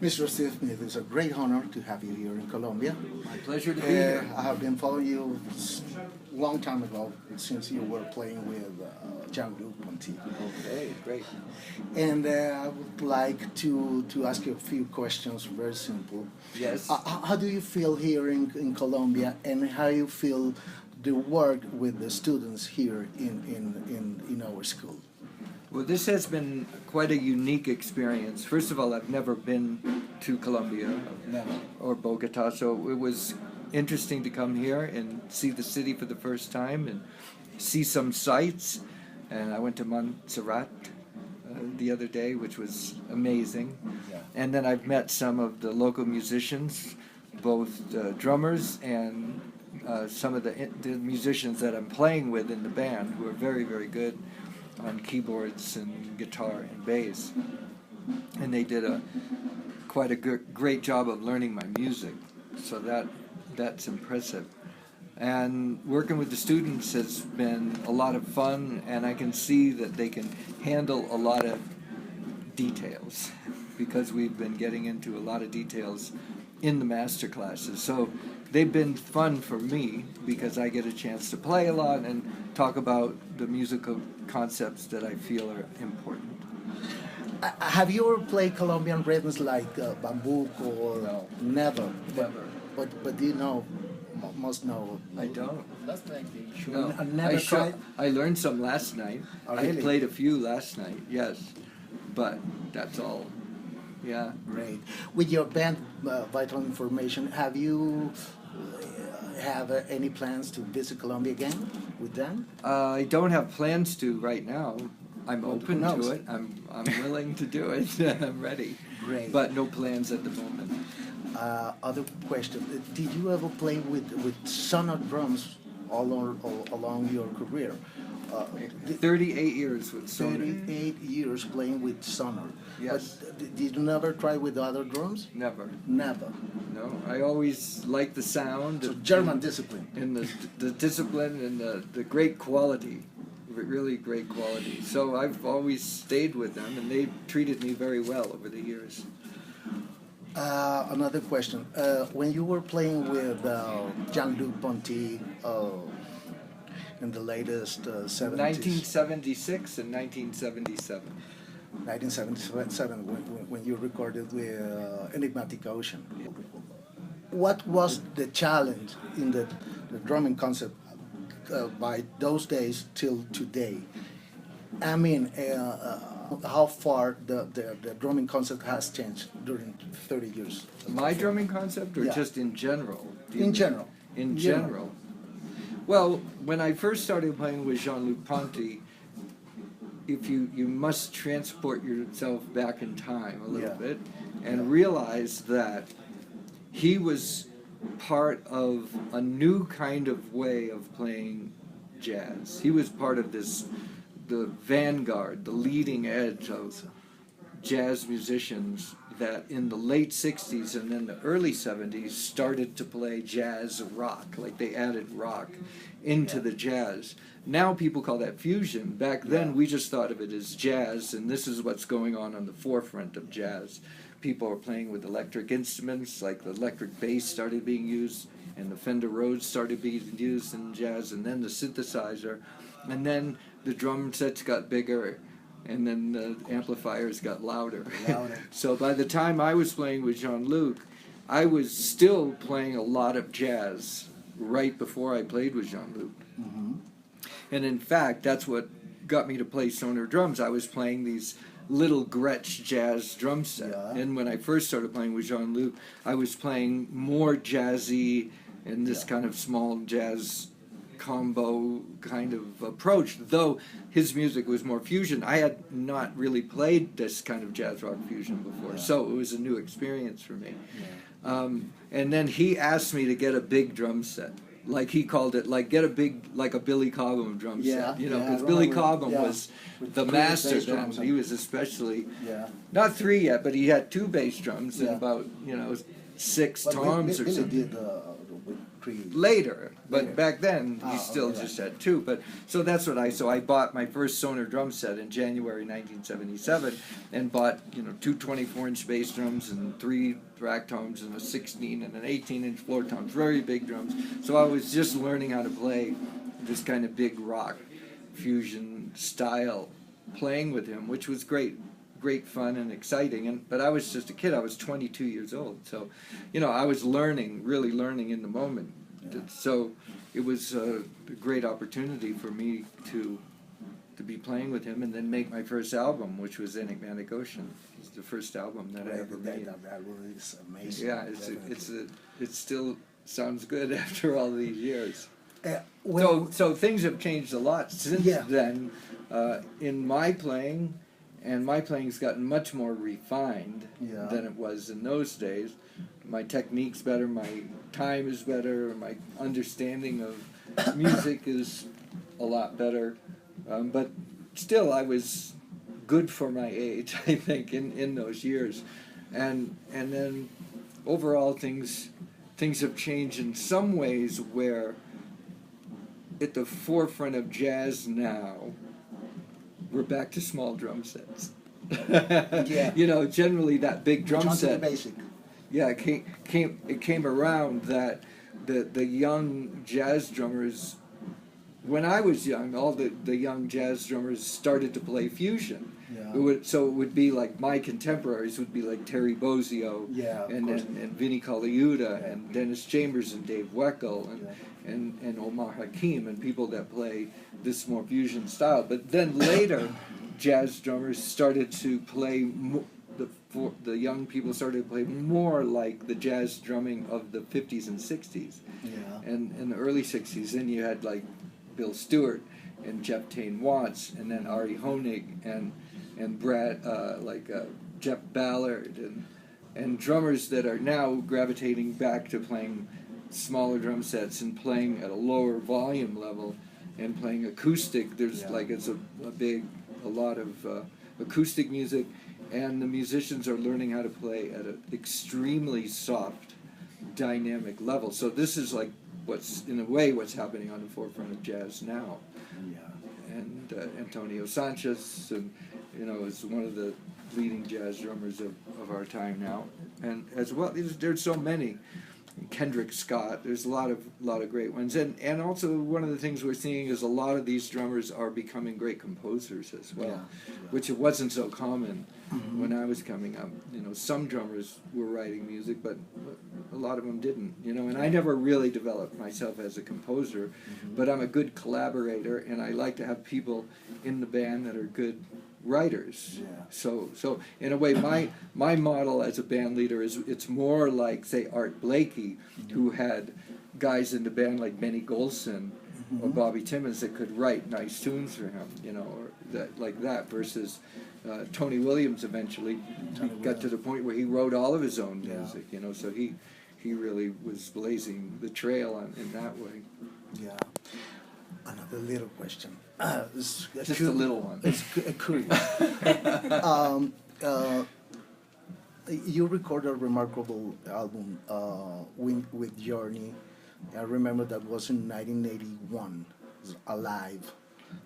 Mr. Steve Smith, it's a great honor to have you here in Colombia. My pleasure to be here. I have been following you a long time ago, since you were playing with Jean-Luc Ponty. Okay, great. And I would like to ask you a few questions, very simple. Yes. How do you feel here in Colombia, and how you feel the work with the students here in our school? Well, this has been quite a unique experience. First of all, I've never been to Colombia or Bogota, so it was interesting to come here and see the city for the first time and see some sights. And I went to Montserrat the other day, which was amazing. Yeah. And then I've met some of the local musicians, both drummers and some of the musicians that I'm playing with in the band, who are very, very good on keyboards and guitar and bass. And they did quite a great job of learning my music, so that's impressive. And working with the students has been a lot of fun, and I can see that they can handle a lot of details because we've been getting into a lot of details in the master classes. So they've been fun for me because I get a chance to play a lot and talk about the musical concepts that I feel are important. Have you ever played Colombian rhythms like bambuco or No. Never? Never. But do you know? Must know. I don't. No. No. Never tried. I learned some last night. Oh, I really? played a few last night, yes. But that's all. Yeah. Great. With your band, Vital Information, have you have any plans to visit Colombia again with them? I don't have plans to right now. I'm Well, open who knows? to it. I'm willing to do it. I'm ready. Great. But no plans at the moment. Other question: did you ever play with sonor drums along your career? 38 years with Sony. 38 years playing with sonor. Yes. But did you never try with other drums? Never. Never. No. I always liked the sound. So German discipline. And the discipline and the great quality. Really great quality. So I've always stayed with them, and they've treated me very well over the years. Another question. When you were playing with Jean-Luc Ponty in the latest 70s, 1976 and 1977. 1977, when you recorded with Enigmatic Ocean, what was the challenge in the drumming concept by those days till today? I mean, how far the drumming concept has changed during 30 years? My drumming concept, or Yeah. just in general? In general. In general. Well, when I first started playing with Jean-Luc Ponty, you must transport yourself back in time a little Yeah. bit and realize that he was part of a new kind of way of playing jazz. He was part of the vanguard, the leading edge of jazz musicians that in the late 60s and then the early 70s started to play jazz rock, like they added rock into the jazz. Now people call that fusion. Back then we just thought of it as jazz, and this is what's going on the forefront of jazz. People are playing with electric instruments, like the electric bass started being used, and the Fender Rhodes started being used in jazz, and then the synthesizer, and then the drum sets got bigger, and then the amplifiers got louder. So by the time I was playing with Jean-Luc, I was still playing a lot of jazz right before I played with Jean-Luc. Mm-hmm. And in fact, that's what got me to play stoner drums. I was playing these little Gretsch jazz drum set. Yeah. And when I first started playing with Jean-Luc, I was playing more jazzy and this kind of small jazz combo kind of approach, though his music was more fusion. I had not really played this kind of jazz rock fusion before, so it was a new experience for me. And then he asked me to get a big drum set. Like he called it, like get a big, like a Billy Cobham drum set, you know, because Billy Cobham was the master then. He was especially, not 3 yet, but he had 2 bass drums and about, 6 toms or something. Did with 3. Later, but Later. back then he Ah, still okay, just right. had 2. But so that's what I bought my first Sonor drum set in January 1977, and bought 2 24-inch bass drums and 3 rack toms and a 16 and an 18-inch floor toms, very big drums. So I was just learning how to play this kind of big rock fusion style, playing with him, which was great fun and exciting. But I was just a kid. I was 22 years old, so I was really learning in the moment. Yeah. So it was a great opportunity for me to be playing with him, and then make my first album, which was Enigmatic Ocean. It's the first album that I ever made. That album is amazing. Yeah, it still sounds good after all these years. Well, So things have changed a lot since Yeah. then in my playing, and my playing's gotten much more refined Yeah. than it was in those days. My technique's better, my time is better, my understanding of music is a lot better. But still, I was good for my age, I think, in those years. And then overall things have changed in some ways, where at the forefront of jazz now, we're back to small drum sets. Yeah. Generally that big drum Return to the set. basic. Yeah, it came around that the young jazz drummers, when I was young, all the young jazz drummers started to play fusion. Yeah. So it would be like my contemporaries would be like Terry Bozzio, Yeah, of and course. Vinnie Colaiuta, Yeah. and Dennis Chambers, and Dave Weckl, Yeah. and Omar Hakim, and people that play this more fusion style. But then later, jazz drummers started to play. The young people started to play more like the jazz drumming of the 50s and 60s, Yeah. and in the early 60s. Then you had like Bill Stewart and Jeff Tain Watts, and then Artie Honig and Brad Jeff Ballard, and drummers that are now gravitating back to playing smaller drum sets and playing at a lower volume level and playing acoustic. There's a lot of acoustic music, and the musicians are learning how to play at an extremely soft, dynamic level. So this is like in a way what's happening on the forefront of jazz now. Yeah. And Antonio Sanchez, is one of the leading jazz drummers of our time now. And as well, there's so many. Kendrick Scott, there's a lot of great ones. And also one of the things we're seeing is a lot of these drummers are becoming great composers as well, Yeah. which it wasn't so common when I was coming up. Some drummers were writing music, but a lot of them didn't. And I never really developed myself as a composer, but I'm a good collaborator, and I like to have people in the band that are good writers. Yeah. So in a way, my model as a band leader is, it's more like, say, Art Blakey, who had guys in the band like Benny Golson or Bobby Timmons that could write nice tunes for him, or like that, versus Tony Williams eventually got to the point where he wrote all of his own music, so he really was blazing the trail in that way. Yeah. Another little question. Just a little one. It's curious. You recorded a remarkable album with Journey. I remember that was in 1981. It was Alive,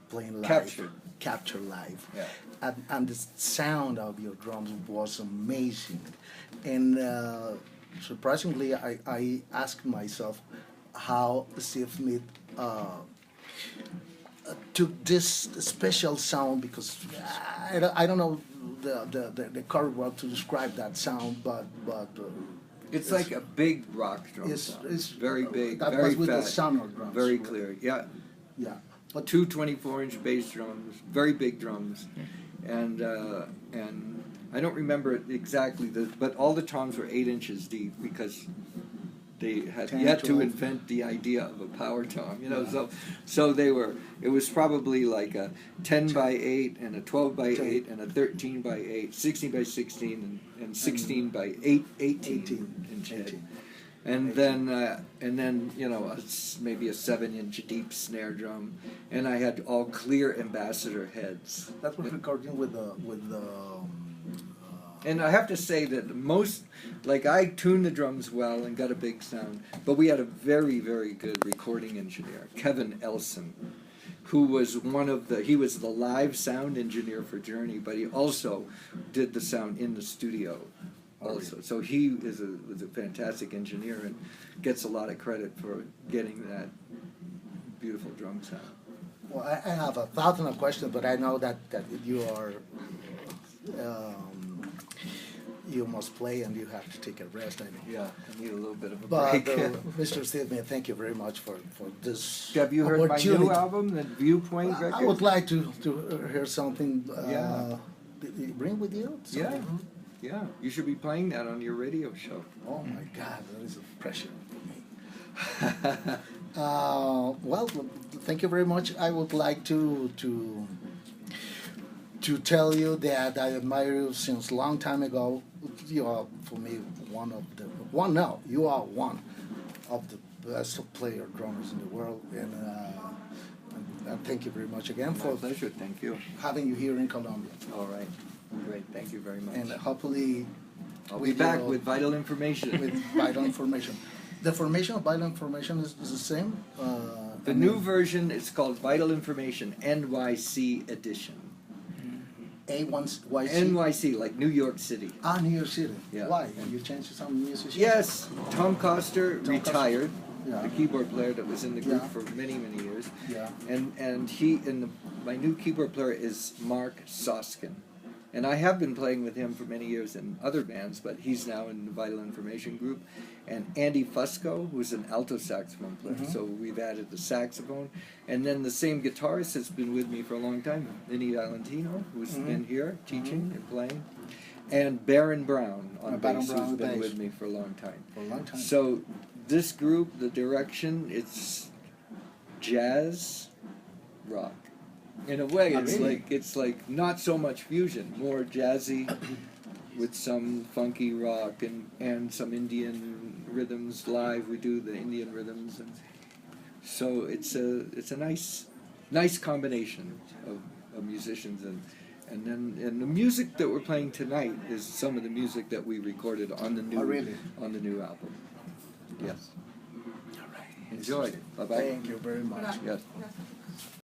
playing live. Captured live. Yeah. And the sound of your drums was amazing. And surprisingly, I asked myself how Steve Smith took this special sound, because I don't know the correct word to describe that sound, but it's like a big rock drum sound. It's very big, that very was with fat, the Sonor drums, very right? clear. Yeah, Yeah. But 2 24-inch bass drums, very big drums, and I don't remember exactly but all the toms were 8 inches deep, because they had 10, yet to 12. invent the idea of a power tom, so it was probably like a 10 by 8 and a 12 by 8 and a 13 by 8, 16 by 16 and 16 by 18 inch head. 18. And then maybe a 7-inch deep snare drum, and I had all clear ambassador heads. That was recording with the And I have to say that most, like I tuned the drums well and got a big sound, but we had a very, very good recording engineer, Kevin Elson, who was he was the live sound engineer for Journey, but he also did the sound in the studio also. So he was a fantastic engineer and gets a lot of credit for getting that beautiful drum sound. Well, I have 1,000 of questions, but I know that you are, you must play and you have to take a rest. Yeah, I need a little bit of a But break. Mr. Stedman, thank you very much for this Have you heard my opportunity. new album, the Viewpoint record? I would like to hear something. Yeah. Bring with you. Yeah, Something? yeah. You should be playing that on your radio show. Oh my God, that is a pressure for me. Well, thank you very much. I would like to tell you that I admire you since a long time ago. You are, for me, you are one of the best player drummers in the world, and thank you very much again My for pleasure, thank you. having you here in Colombia. All right, great, thank you very much. And hopefully I'll be back with vital information. with vital information. The formation of vital information is the same. The new version is called Vital Information NYC Edition. A1YC. NYC, like New York City. New York City. Yeah. Why? And you changed to some musicians? Yes, Tom Coster Tom Coster. retired, Yeah. the keyboard player that was in the group Yeah. for many, many years. Yeah. And my new keyboard player is Mark Soskin. And I have been playing with him for many years in other bands, but he's now in the Vital Information group. And Andy Fusco, who's an alto saxophone player, Mhm. so we've added the saxophone. And then the same guitarist has been with me for a long time, Vinny Valentino, who's Mhm. been here teaching and playing. And Baron Brown on Baron bass, Brown who's on been bass. with me for a long time. For a long time. So this group, the direction, it's jazz rock. In a way, Oh, it's really? like not so much fusion, more jazzy, with some funky rock and some Indian rhythms. Live, we do the Indian rhythms, and so it's a nice combination of musicians and the music that we're playing tonight is some of the music that we recorded on the new Oh, really? on the new album. Yes. All right. Enjoy. Bye bye. Thank you very much. Yes.